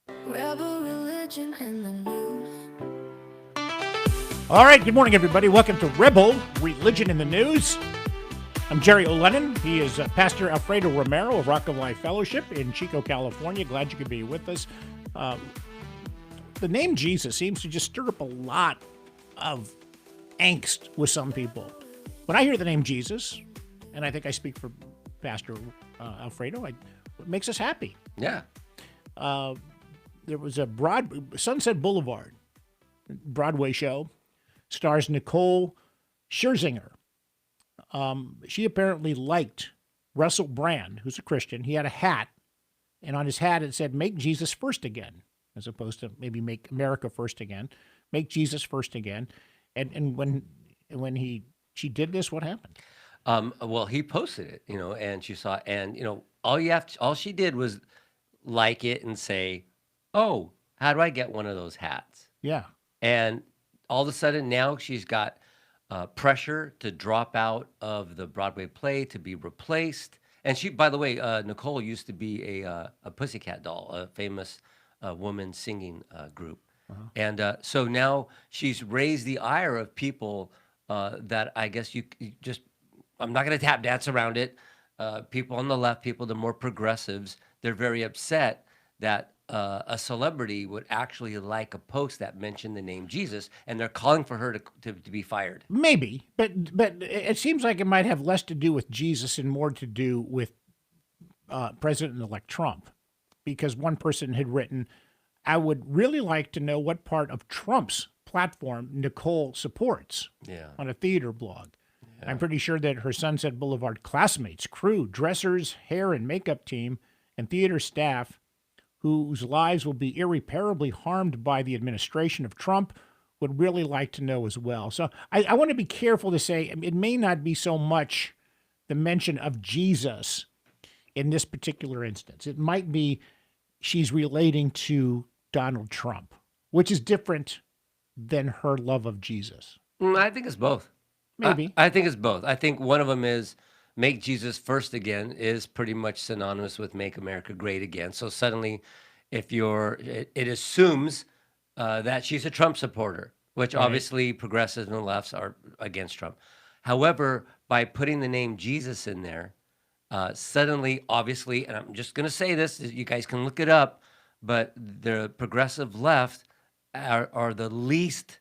Rebel religion in the news. All right, good morning, everybody. Welcome to Rebel Religion in the News. I'm Jerry O'Lennon. He is Pastor Alfredo Romero of Rock of Life Fellowship in Chico, California. Glad you could be with us. The name Jesus seems to just stir up a lot of angst with some people. When I hear the name Jesus, and I think I speak for Pastor Alfredo, it makes us happy. Yeah. There was a Sunset Boulevard Broadway show, stars Nicole Scherzinger. She apparently liked Russel Brand, who's a Christian. He had a hat, and on his hat it said, "Make Jesus first again," as opposed to maybe "Make America first again." Make Jesus first again. And when she did this, what happened? Well, he posted it, and she saw, and all she did was like it and say, "Oh, how do I get one of those hats?" Yeah. And all of a sudden now she's got pressure to drop out of the Broadway play to be replaced. And she, by the way, Nicole used to be a Pussycat Doll, a famous woman singing group. And so now she's raised the ire of people that I guess you just, I'm not going to tap dance around it. People on the left, people, the more progressives, they're very upset that a celebrity would actually like a post that mentioned the name Jesus, and they're calling for her to be fired. Maybe, but it seems like it might have less to do with Jesus and more to do with President-elect Trump, because one person had written, "I would really like to know what part of Trump's platform Nicole supports," on a theater blog. Yeah. I'm pretty sure that her Sunset Boulevard classmates, crew, dressers, hair and makeup team, and theater staff whose lives will be irreparably harmed by the administration of Trump would really like to know as well. So I want to be careful to say it may not be so much the mention of Jesus in this particular instance. It might be she's relating to Donald Trump, which is different than her love of Jesus. I think it's both. Maybe. I think it's both. I think one of them is make Jesus first again is pretty much synonymous with make America great again. So suddenly, if it assumes that she's a Trump supporter, which obviously progressives and the lefts are against Trump. However, by putting the name Jesus in there, suddenly, obviously, and I'm just going to say this, you guys can look it up, but the progressive left are the least,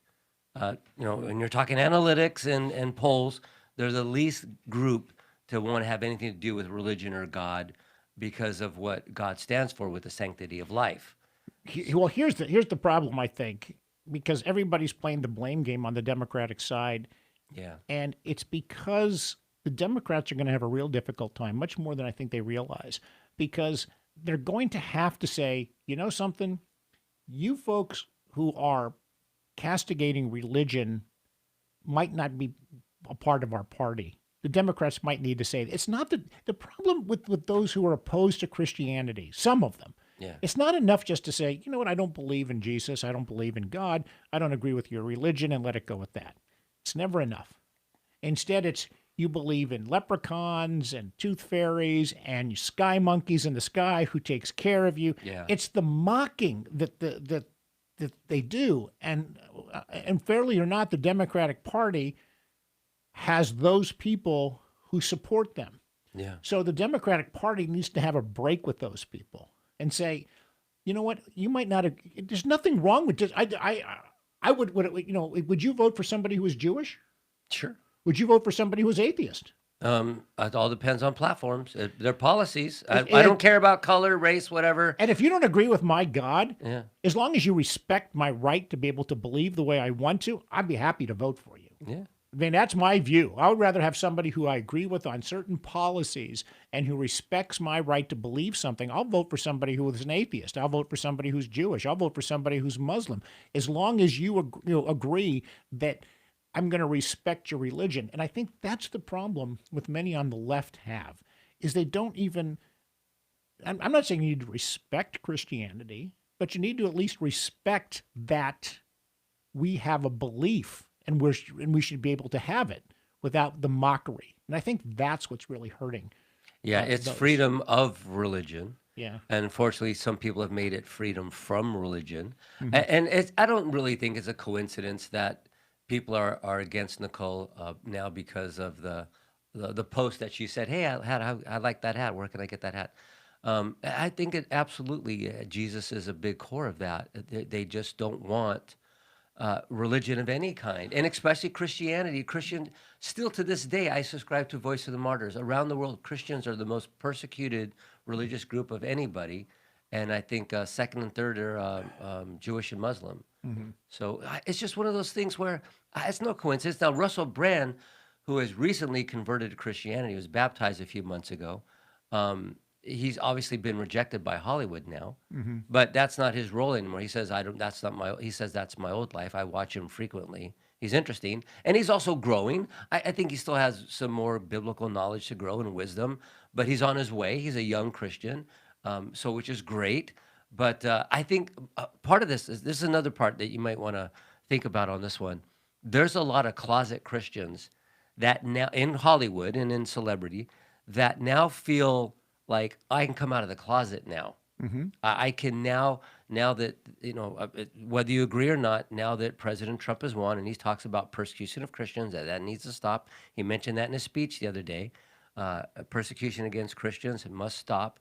when you're talking analytics and polls, they're the least group to want to have anything to do with religion or God because of what God stands for with the sanctity of life. Well, here's the problem, I think, because everybody's playing the blame game on the Democratic side. Yeah. And it's because the Democrats are going to have a real difficult time, much more than I think they realize, because they're going to have to say, you know something, you folks who are castigating religion might not be a part of our party. The Democrats might need to say it's not the problem with those who are opposed to Christianity, some of them. Yeah. It's not enough just to say, you know what, I don't believe in Jesus, I don't believe in God, I don't agree with your religion, and let it go with that. It's never enough. Instead, it's you believe in leprechauns and tooth fairies and sky monkeys in the sky who takes care of you. Yeah. It's the mocking that they do, and fairly or not, the Democratic Party has those people who support them. Yeah. So the Democratic Party needs to have a break with those people and say, you know what, you might not have, there's nothing wrong with this. I would you vote for somebody who is Jewish? Sure. Would you vote for somebody who is atheist? It all depends on platforms, their policies. I don't care about color, race, whatever. And if you don't agree with my God, Yeah. as long as you respect my right to be able to believe the way I want to, I'd be happy to vote for you. Yeah. I mean, that's my view. I would rather have somebody who I agree with on certain policies and who respects my right to believe something. I'll vote for somebody who is an atheist. I'll vote for somebody who's Jewish. I'll vote for somebody who's Muslim, as long as you agree that I'm going to respect your religion. And I think that's the problem with many on the left have, is they don't even, I'm not saying you need to respect Christianity, but you need to at least respect that we have a belief and we should be able to have it without the mockery. And I think that's what's really hurting. Yeah, it's those. freedom of religion. Yeah. And unfortunately, some people have made it freedom from religion. Mhm. And I don't really think it's a coincidence that people are against Nicole now because of the post that she said, "Hey, I like that hat. Where can I get that hat?" I think it absolutely Jesus is a big core of that. They just don't want religion of any kind, and especially Christianity. Christian, still to this day, I subscribe to Voice of the Martyrs. Around the world, Christians are the most persecuted religious group of anybody, and I think second and third are Jewish and Muslim. Mhm. So it's just one of those things where it's no coincidence. Now, Russell Brand, who has recently converted to Christianity, was baptized a few months ago. He's obviously been rejected by Hollywood now, Mhm. but that's not his role anymore. He says, "I don't. That's not my." He says, "That's my old life. I watch him frequently. He's interesting, and he's also growing. I think he still has some more biblical knowledge to grow and wisdom, but he's on his way. He's a young Christian, so which is great. But I think part of this is another part that you might want to think about on this one. There's a lot of closet Christians that now in Hollywood and in celebrity that now feel like I can come out of the closet now. Mhm. I can now that whether you agree or not, now that President Trump has won and he talks about persecution of Christians, that needs to stop. He mentioned that in his speech the other day. Persecution against Christians, it must stop.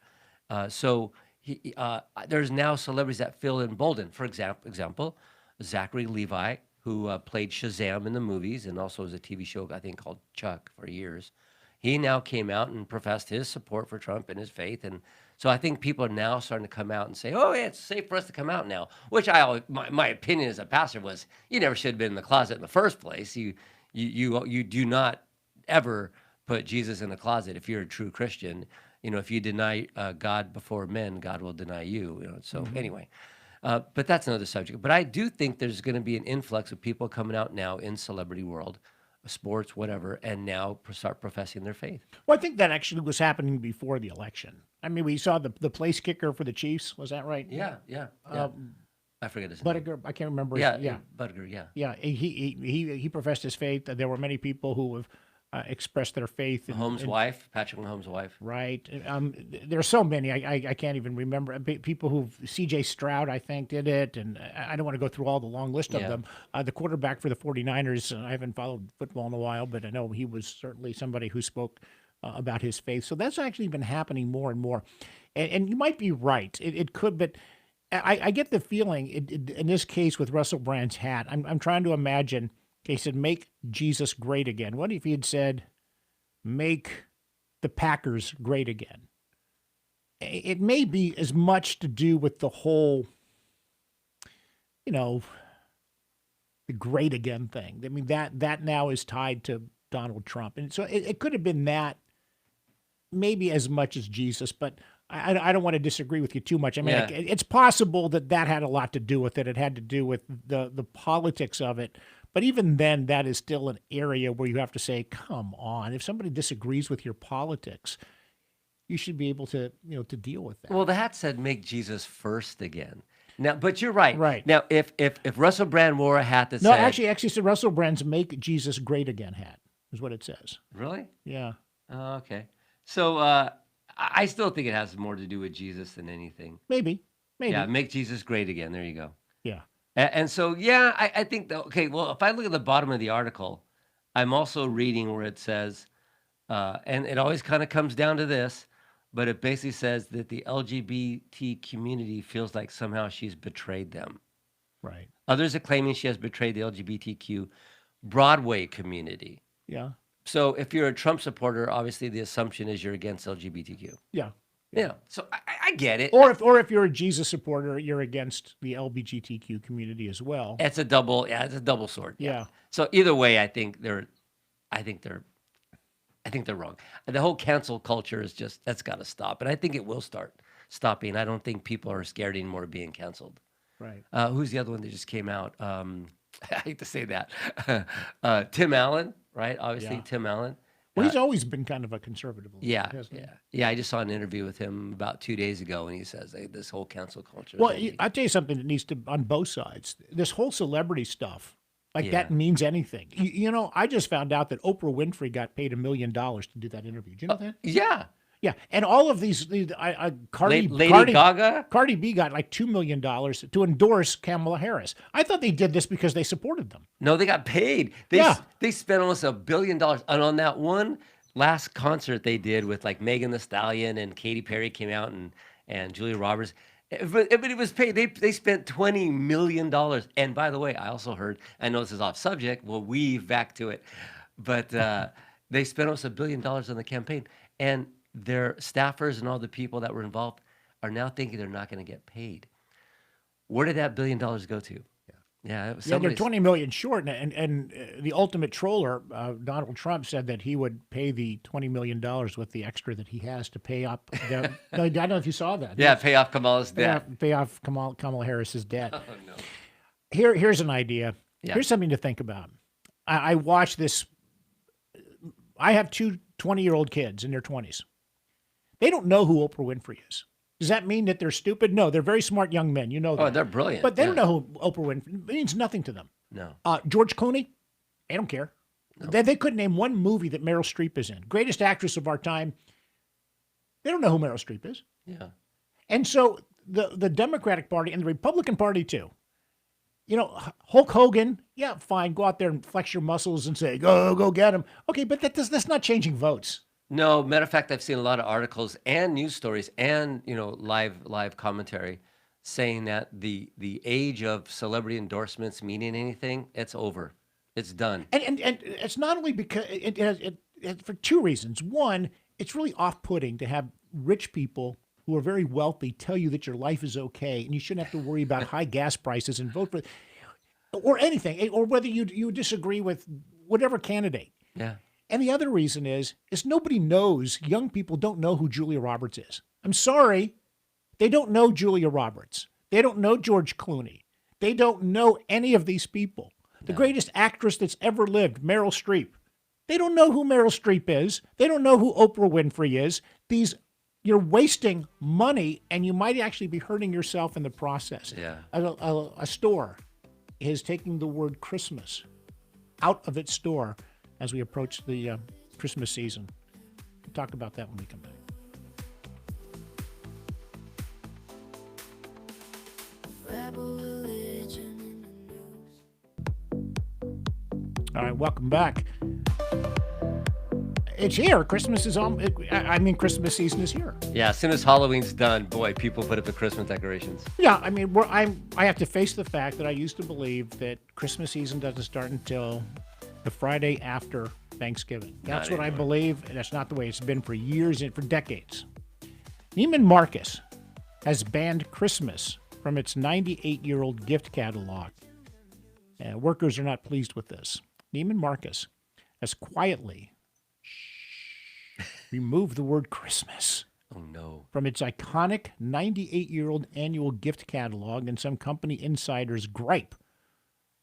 So there's now celebrities that feel emboldened. For example, Zachary Levi, who played Shazam in the movies and also was a TV show I think called Chuck for years. He now came out and professed his support for Trump and his faith, and so I think people are now starting to come out and say, "Oh, yeah, it's safe for us to come out now." Which my opinion as a pastor was, you never should have been in the closet in the first place. You do not ever put Jesus in the closet if you're a true Christian. If you deny God before men, God will deny you. So Mhm. anyway, but that's another subject. But I do think there's going to be an influx of people coming out now in celebrity world, sports, whatever, and now start professing their faith. Well, I think that actually was happening before the election. I mean, we saw the place kicker for the Chiefs. Was that right? Yeah. Um, I forget his name. Buttigieg, I can't remember. Yeah, Buttigieg. Yeah. Yeah. He professed his faith. There were many people who have expressed their faith Mahomes' wife, Patrick Mahomes' wife. right. There are so many. I can't even remember. People who C.J. Stroud, I think, did it, and I don't want to go through all the long list of Yeah. them. The quarterback for the 49ers, I haven't followed football in a while, but I know he was certainly somebody who spoke about his faith. So that's actually been happening more and more. And you might be right. It could, but I get the feeling in this case with Russell Brand's hat, I'm trying to imagine. Okay, he said, "Make Jesus great again." What if he had said, "Make the Packers great again"? It may be as much to do with the whole, you know, the great again thing. I mean, that now is tied to Donald Trump. And so it could have been that maybe as much as Jesus, but I don't want to disagree with you too much. I mean, Yeah. it's possible that had a lot to do with it. It had to do with the politics of it. But even then, that is still an area where you have to say, come on, if somebody disagrees with your politics, you should be able to, to deal with that. Well, the hat said "Make Jesus first again." Now, but you're right. Right. Now, if Russell Brand wore a hat that No, said, actually, it's the Russell Brand's "Make Jesus Great Again" hat is what it says. really? Yeah. Oh, okay. So I still think it has more to do with Jesus than anything. Maybe. Yeah, make Jesus great again. There you go. Yeah. And so, yeah, I think that, okay, well, if I look at the bottom of the article, I'm also reading where it says, and it always kind of comes down to this, but it basically says that the LGBT community feels like somehow she's betrayed them. Right. Others are claiming she has betrayed the LGBTQ Broadway community. Yeah. So if you're a Trump supporter, obviously the assumption is you're against LGBTQ. Yeah. Yeah. So I get it. Or if you're a Jesus supporter, you're against the LGBTQ community as well. It's a double sword. Yeah. So either way, I think they're wrong. The whole cancel culture is that's got to stop, and I think it will start stopping. I don't think people are scared anymore of being canceled. Right. Who's the other one that just came out? I hate to say that. Tim Allen, right? Obviously, Yeah. Tim Allen. Well, he's always been kind of a conservative. Yeah, hasn't he? yeah. I just saw an interview with him about 2 days ago, and he says this whole cancel culture. Well, I'll tell you something that needs to, on both sides, this whole celebrity stuff, like that means anything. I just found out that Oprah Winfrey got paid $1 million to do that interview. Do you know that? Yeah. Yeah, and all of these Lady Gaga? Cardi B got like $2 million to endorse Kamala Harris. I thought they did this because they supported them. No, they got paid. Yeah. They spent almost $1 billion. And on that one last concert they did with like Megan Thee Stallion and Katy Perry came out and Julia Roberts. But it was paid. They spent $20 million. And by the way, I also heard, I know this is off subject, we'll weave back to it, but they spent almost $1 billion on the campaign. And their staffers and all the people that were involved are now thinking they're not going to get paid. Where did that $1 billion go to? Yeah, They're 20 million short, and the ultimate troller, Donald Trump, said that he would pay the $20 million with the extra that he has to pay up. I don't know if you saw that. Yeah, pay off Kamala's debt. Pay off Kamala Harris's debt. Oh, no. Here's an idea. Yeah. Here's something to think about. I watched this. I have two 20-year-old kids in their 20s. They don't know who Oprah Winfrey is. Does that mean that they're stupid? No, they're very smart young men. You know that. Oh, they're brilliant. But they don't know who Oprah Winfrey. It means nothing to them. No. George Clooney, they don't care. No. They couldn't name one movie that Meryl Streep is in. Greatest actress of our time. They don't know who Meryl Streep is. Yeah. And so the Democratic Party and the Republican Party too. You know, Hulk Hogan, yeah, fine, go out there and flex your muscles and say, go get him. Okay, but that's not changing votes. No, matter of fact, I've seen a lot of articles and news stories and, live commentary saying that the age of celebrity endorsements meaning anything, it's over. It's done. And it's not only because it for two reasons. One, it's really off-putting to have rich people who are very wealthy tell you that your life is okay and you shouldn't have to worry about high gas prices and vote for or anything, or whether you disagree with whatever candidate. Yeah. And the other reason is nobody knows, young people don't know who Julia Roberts is. I'm sorry. They don't know Julia Roberts. They don't know George Clooney. They don't know any of these people. The greatest actress that's ever lived, Meryl Streep. They don't know who Meryl Streep is. They don't know who Oprah Winfrey is. You're wasting money, and you might actually be hurting yourself in the process. Yeah. A store is taking the word Christmas out of its store as we approach the Christmas season. We'll talk about that when we come back. Rebel religion in the news. All right, welcome back. It's here. Christmas is on. Christmas season is here. Yeah, as soon as Halloween's done, boy, people put up the Christmas decorations. Yeah, I mean, I have to face the fact that I used to believe that Christmas season doesn't start until the Friday after Thanksgiving. That's what I believe, and that's not the way it's been for years and for decades. Neiman Marcus has banned Christmas from its 98-year-old gift catalog. Workers are not pleased with this. Neiman Marcus has quietly removed the word Christmas Oh, no. from its iconic 98-year-old annual gift catalog, and some company insiders gripe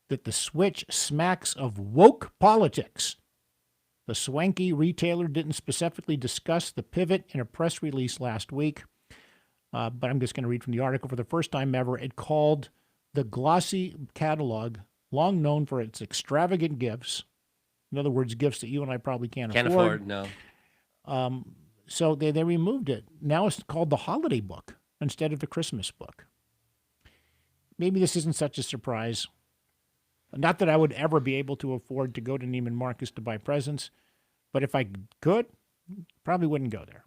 that the switch smacks of woke politics. The swanky retailer didn't specifically discuss the pivot in a press release last week, but I'm just going to read from the article. For the first time ever, it called the glossy catalog, long known for its extravagant gifts, in other words, gifts that you and I probably can't afford. No. So they removed it. Now it's called the holiday book instead of the Christmas book. Maybe this isn't such a surprise. Not that I would ever be able to afford to go to Neiman Marcus to buy presents, but if I could, probably wouldn't go there.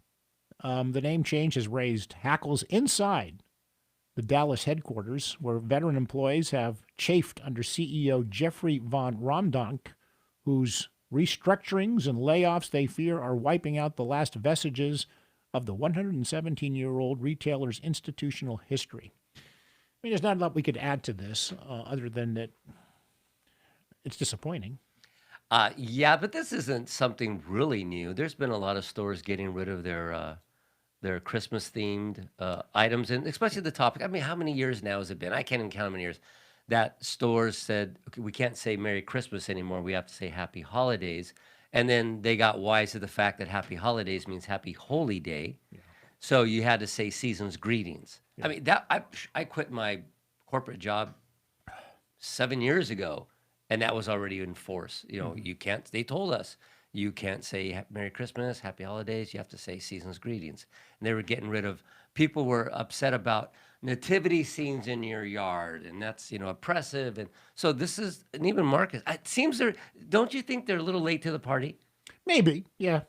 The name change has raised hackles inside the Dallas headquarters, where veteran employees have chafed under CEO Jeffrey Von Romdonk, whose restructurings and layoffs they fear are wiping out the last vestiges of the 117-year-old retailer's institutional history. I mean, there's not a lot we could add to this other than that it's disappointing. Yeah, but this isn't something really new. There's been a lot of stores getting rid of their Christmas-themed items, and especially the topic. I mean, how many years now has it been? I can't even count how many years that stores said, okay, we can't say Merry Christmas anymore. We have to say Happy Holidays. And then they got wise to the fact that Happy Holidays means Happy Holy Day. Yeah. So you had to say Season's Greetings. Yeah. I mean, I quit my corporate job 7 years ago, and that was already in force. You know, you can't. They told us You can't say Merry Christmas, Happy Holidays. You have to say season's greetings. And they were getting rid of, people were upset about nativity scenes in your yard, and that's, oppressive. And so this is, and even Marcus, it seems don't you think they're a little late to the party? Maybe. Yeah.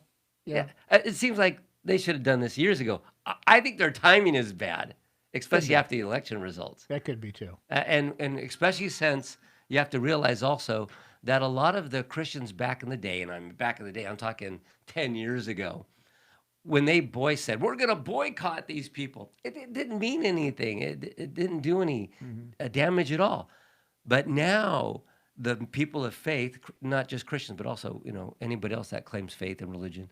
Yeah. It seems like they should have done this years ago. I think their timing is bad, especially after the election results. That could be too. And especially since you have to realize also that a lot of the Christians back in the day, and I'm talking 10 years ago, when they said, we're going to boycott these people, it didn't mean anything. It didn't do any damage at all. But now the people of faith, not just Christians, but also, anybody else that claims faith and religion,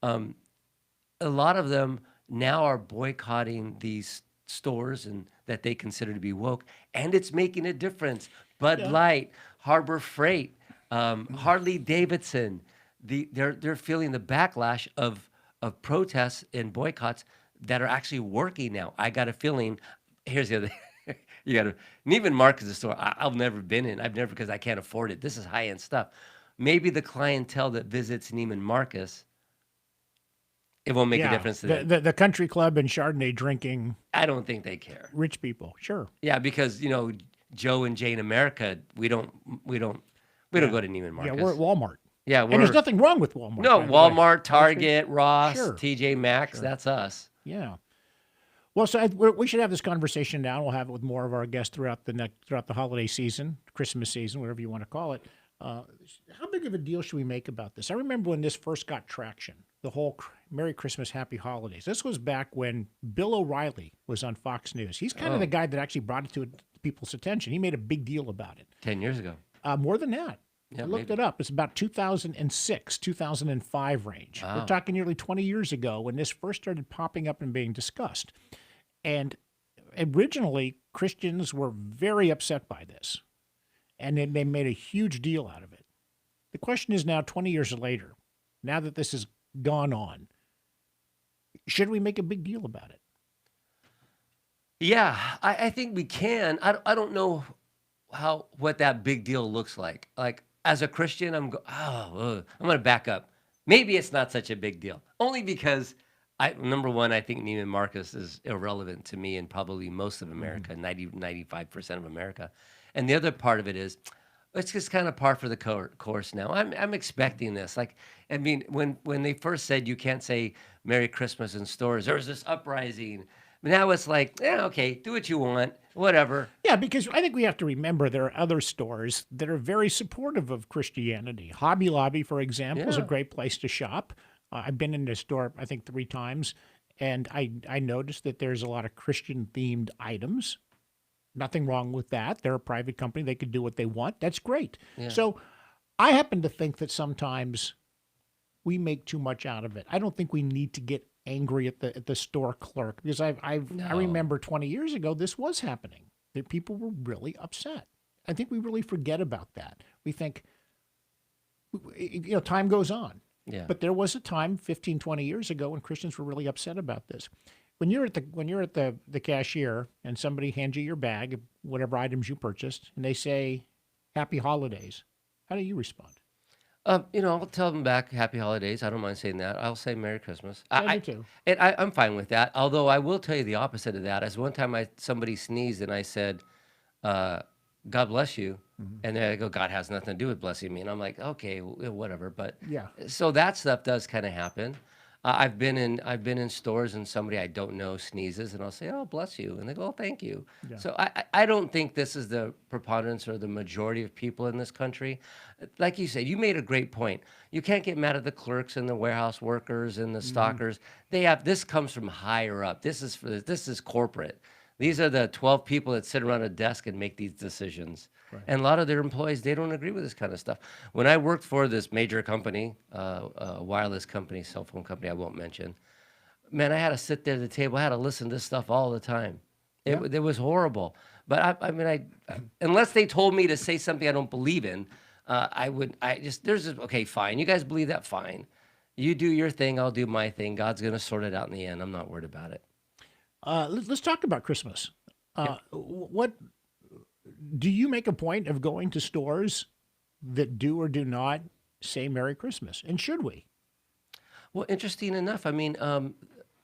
a lot of them now are boycotting these stores and that they consider to be woke, and it's making a difference. Bud Light, Harbor Freight, Harley Davidson, they're feeling the backlash of protests and boycotts that are actually working now. I got a feeling. Here's the other. Neiman Marcus is a store I've never been in. Because I can't afford it. This is high end stuff. Maybe the clientele that visits Neiman Marcus, it won't make a difference to them. The country club and Chardonnay drinking. I don't think they care. Rich people, sure. Yeah, because Joe and Jane America, we don't go to Neiman Marcus. Yeah, we're at Walmart. Yeah, and there's nothing wrong with Walmart. No, Walmart, Target, Ross, Sure. TJ Maxx, Sure. that's us. Yeah. Well, so we should have this conversation now. We'll have it with more of our guests throughout the holiday season, Christmas season, whatever you want to call it. How big of a deal should we make about this? I remember when this first got traction, the whole Merry Christmas, Happy Holidays. This was back when Bill O'Reilly was on Fox News. He's kind of the guy that actually brought it to people's attention. He made a big deal about it. 10 years ago. More than that. Yeah, I looked maybe. it up. It's about 2006, 2005 range. Wow. We're talking nearly 20 years ago when this first started popping up and being discussed. And originally, Christians were very upset by this. And they made a huge deal out of it. The question is now, 20 years later, now that this has gone on, should we make a big deal about it? Yeah, I think we can. I don't know what that big deal looks like. Like, as a Christian, I'm going to back up. Maybe it's not such a big deal. Only because, number one, I think Neiman Marcus is irrelevant to me and probably most of America, 95% of America. And the other part of it is, it's just kind of par for the course now. I'm expecting this. Like, I mean, when they first said you can't say Merry Christmas in stores, there was this uprising. Now it's like, okay, do what you want, whatever. Yeah, because I think we have to remember there are other stores that are very supportive of Christianity. Hobby Lobby, for example, is a great place to shop. I've been in this store, I think, 3 times, and I noticed that there's a lot of Christian-themed items. Nothing wrong with that. They're a private company. They could do what they want. That's great. Yeah. So I happen to think that sometimes we make too much out of it. I don't think we need to get angry at the store clerk, because I remember 20 years ago this was happening. That people were really upset. I think we really forget about that. We think, time goes on. Yeah. But there was a time 15, 20 years ago when Christians were really upset about this. When you're at the cashier and somebody hands you your bag, whatever items you purchased, and they say Happy Holidays, how do you respond? I'll tell them back Happy Holidays. I don't mind saying that. I'll say Merry Christmas. I do too. And I'm fine with that. Although I will tell you the opposite of that. As one time somebody sneezed and I said, God bless you. Mm-hmm. And they go, God has nothing to do with blessing me. And I'm like, okay, whatever. But yeah. So that stuff does kind of happen. I've been in stores and somebody I don't know sneezes and I'll say, oh, bless you. And they go, oh, thank you. Yeah. So I don't think this is the preponderance or the majority of people in this country. Like you said, you made a great point. You can't get mad at the clerks and the warehouse workers and the stockers. This comes from higher up. This is corporate. These are the 12 people that sit around a desk and make these decisions. Right. And a lot of their employees, they don't agree with this kind of stuff. When I worked for this major company, wireless company, cell phone company I won't mention, man, I had to sit there at the table. I had to listen to this stuff all the time. It was horrible. But unless they told me to say something I don't believe in, okay, fine. You guys believe that? Fine. You do your thing. I'll do my thing. God's going to sort it out in the end. I'm not worried about it. Let's talk about Christmas. What do you make a point of going to stores that do or do not say Merry Christmas? And should we? Well, interesting enough, I mean,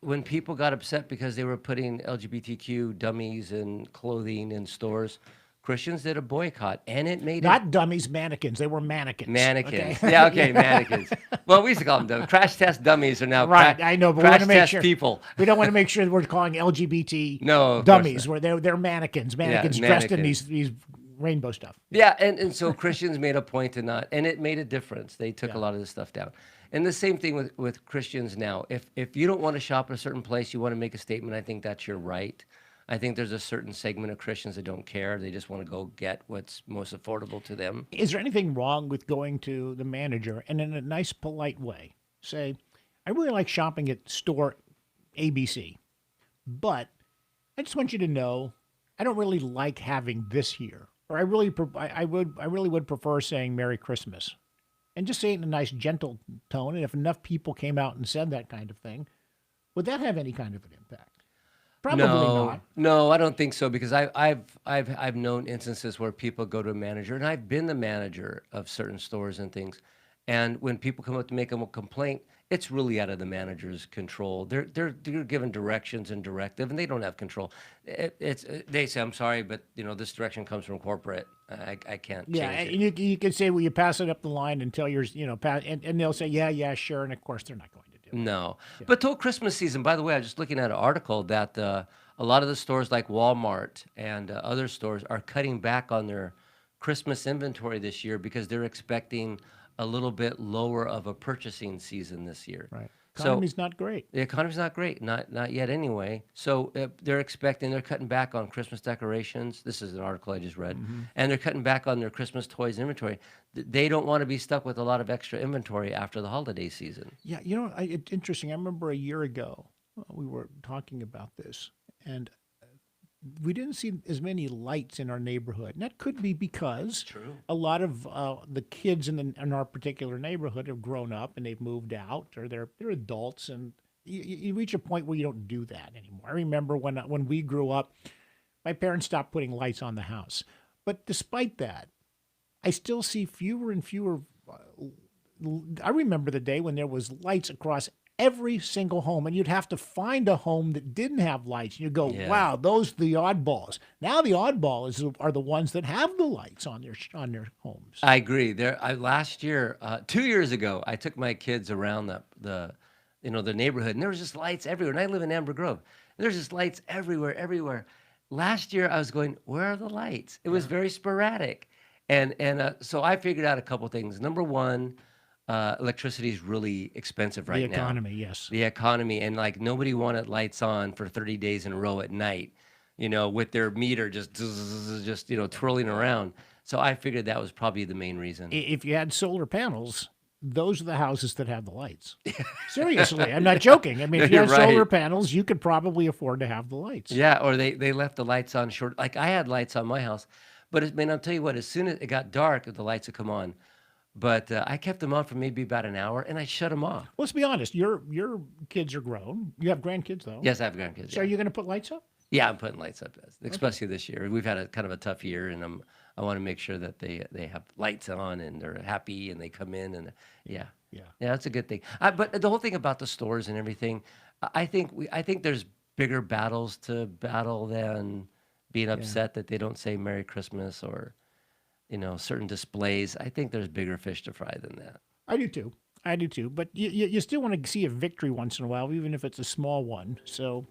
when people got upset because they were putting LGBTQ dummies and clothing in stores, Christians did a boycott, and it made it Not dummies, mannequins. They were mannequins. mannequins. Okay? Yeah, okay, mannequins. Well, we used to call them dummies. Crash test dummies are now Right, I know, but we want crash to make test sure people. we don't want to make sure that we're calling LGBT No, of course dummies. not. Where they're mannequins, mannequins dressed in mannequins. these rainbow stuff. Yeah, and so Christians made a point to not, and it made a difference. They took a lot of this stuff down. And the same thing with Christians now. If you don't want to shop at a certain place, you want to make a statement, I think that's your right. I think there's a certain segment of Christians that don't care. They just want to go get what's most affordable to them. Is there anything wrong with going to the manager and in a nice, polite way say, I really like shopping at store ABC, but I just want you to know I don't really like having this here, or I really would prefer saying Merry Christmas, and just say it in a nice, gentle tone. And if enough people came out and said that kind of thing, would that have any kind of an impact? Probably not. No, I don't think so, because I've known instances where people go to a manager, and I've been the manager of certain stores and things, and when people come up to make them a complaint, it's really out of the manager's control. They're given directions and directive, and they don't have control. They say, I'm sorry, but this direction comes from corporate. I can't Yeah, change and it. you can say, well, you pass it up the line until you're, and they'll say, yeah, sure, and of course they're not going to do it. No. But till Christmas season, by the way, I was just looking at an article that a lot of the stores like Walmart and other stores are cutting back on their Christmas inventory this year because they're expecting a little bit lower of a purchasing season this year. Right. So Economy's not great. the economy's not great, not yet anyway. So they're cutting back on Christmas decorations. This is an article I just read. And they're cutting back on their Christmas toys inventory. They don't want to be stuck with a lot of extra inventory after the holiday season. Yeah, it's interesting. I remember a year ago we were talking about this, and we didn't see as many lights in our neighborhood. And that could be because True. a lot of the kids in our particular neighborhood have grown up and they've moved out, or they're adults, and you reach a point where you don't do that anymore. I remember when we grew up, my parents stopped putting lights on the house. But despite that, I still see fewer and fewer. I remember the day when there was lights across every single home, and you'd have to find a home that didn't have lights. And you go, Yeah. wow, those are the oddballs. Now the oddballs are the ones that have the lights on their homes. I agree. Last year, 2 years ago, I took my kids around the neighborhood, and there was just lights everywhere. And I live in Amber Grove. And there's just lights everywhere. Last year, I was going, where are the lights? It was very sporadic, and so I figured out a couple things. Number one, electricity is really expensive right The now. economy, yes. The economy, and like nobody wanted lights on for 30 days in a row at night, with their meter just twirling around. So I figured that was probably the main reason. If you had solar panels, those are the houses that have the lights. Seriously, I'm not joking. I mean, if you You're had solar right. panels, you could probably afford to have the lights. Yeah, or they left the lights on short. Like I had lights on my house, but I'll tell you what, as soon as it got dark, the lights would come on. But I kept them on for maybe about an hour, and I shut them off. Let's be honest. Your kids are grown. You have grandkids, though. Yes, I have grandkids. So Yeah. are you going to put lights up? Yeah, I'm putting lights up, especially this year. We've had a kind of a tough year, and I want to make sure that they have lights on and they're happy and they come in and yeah, that's a good thing. But the whole thing about the stores and everything, I think there's bigger battles to battle than being upset that they don't say Merry Christmas or certain displays. I think there's bigger fish to fry than that. I do too. But you still want to see a victory once in a while, even if it's a small one. So,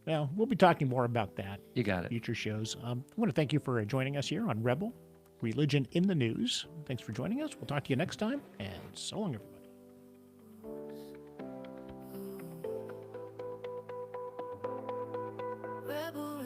well, we'll be talking more about that. You got it. Future shows. I want to thank you for joining us here on Rebel Religion in the News. Thanks for joining us. We'll talk to you next time, and so long, everybody. Rebel